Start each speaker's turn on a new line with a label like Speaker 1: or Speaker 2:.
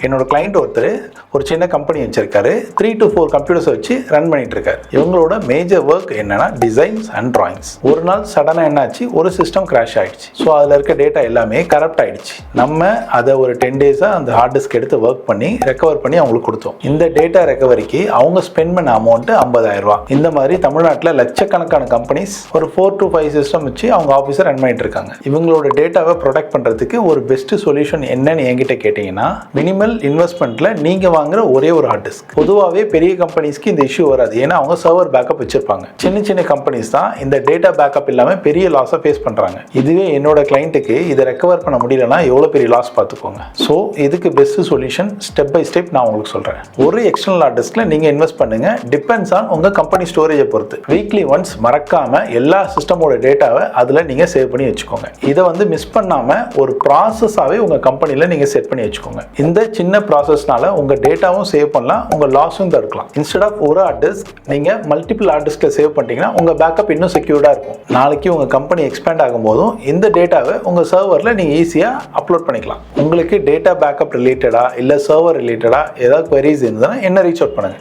Speaker 1: என்னோட கிளைண்ட் ஒருத்தர் ஒரு சின்ன கம்பெனி வச்சிருக்காரு. 3 to 4 கம்ப்யூட்டர்ஸ் வச்சு ரன் பண்ணிட்டு இருக்காரு. இவங்களோட மேஜர் ஒர்க் என்னன்னா டிசைன்ஸ் அண்ட் டிராயிங்ஸ். ஒரு நாள் சடனா என்னாச்சு, ஒரு சிஸ்டம் கிராஷ் ஆயிடுச்சு. ஸோ அதில் இருக்க டேட்டா எல்லாமே கரப்ட் ஆயிடுச்சு. நம்ம அதை ஒரு 10 days அந்த ஹார்ட் டிஸ்க் எடுத்து ஒர்க் பண்ணி ரெக்கவர் பண்ணி அவங்களுக்கு கொடுத்தோம். இந்த டேட்டா ரெக்கவரிக்கு அவங்க ஸ்பெண்ட் பண்ண அமௌண்ட் 50,000 ரூபாய். இந்த மாதிரி தமிழ்நாட்டில் லட்சக்கணக்கான கம்பெனிஸ் ஒரு 4 to 5 சிஸ்டம் வச்சு அவங்க ஆஃபீஸர் ரன் பண்ணிட்டு இருக்காங்க. இவங்களோட டேட்டாவை ப்ரொடெக்ட் பண்றதுக்கு ஒரு பெஸ்ட் சொல்யூஷன் என்னன்னு என்கிட்ட கேட்டீங்கன்னா, மினிமல் இன்வெஸ்ட்மெண்ட்ல நீங்க வாங்குற ஒரே ஒரு ஹார்ட் டிஸ்க். பொதுவாகவே பெரிய கம்பெனிஸ்க்கு இந்த இஷ்யூ வராது, ஏன்னா அவங்க சர்வர் பேக்கப் வச்சிருப்பாங்க. சின்ன சின்ன கம்பெனிஸ் தான் இந்த டேட்டா பேக்கப் இல்லாம பெரிய லாஸை ஃபேஸ் பண்றாங்க. இதுவே என்னோட கிளைண்ட்டுக்கு இதை ரெக்கவர் பண்ண முடியலன்னா எவ்வளவு பெரிய லாஸ் பார்த்துக்கோங்க. ஸோ இதுக்கு best solution step by step நான் உங்களுக்கு சொல்றேன். ஒரு எக்ஸ்டர்னல் ஹார்ட் டிஸ்க்ல நீங்க இன்வெஸ்ட் பண்ணுங்க. டிபெண்ட்ஸ் ஆன் உங்க கம்பெனி ஸ்டோரேஜை பொறுத்து. வீக்லி ஒன்ஸ் மறக்காம எல்லா சிஸ்டமோட டேட்டாவை அதுல நீங்க சேவ் பண்ணி வச்சுக்கோங்க. இதை மிஸ் பண்ணாம ஒரு ப்ராசஸாவே உங்க கம்பெனில நீங்க செட் பண்ணி வச்சுக்கோங்க. இந்த சின்ன ப்ராசஸ்னால உங்க டேட்டாவும் சேவ் பண்ணலாம், உங்க லாஸும் தடுக்கலாம். இன்ஸ்டெட் ஆஃப் ஒரு ஹார்ட் டிஸ்க் நீங்க மல்டிபிள் ஹார்ட் டிஸ்க்ல சேவ் பண்ணிட்டீங்கன்னா உங்க பேக்கப் இன்னும் செக்யூர்டா இருக்கும். நாளைக்கு உங்க கம்பெனி எக்ஸ்பேண்ட் ஆகும் போதும் இந்த டேட்டாவை உங்க சர்வர்ல நீங்க ஈஸியா அப்லோட் பண்ணிக்கலாம். உங்களுக்கு டேட்டா பேக்கப் ரிலேட்டடா இல்ல சர்வர் ரிலேட்டடா ஏதாவது queries இருந்ததுன்னா என்ன ரீச் அவுட் பண்ணுங்க.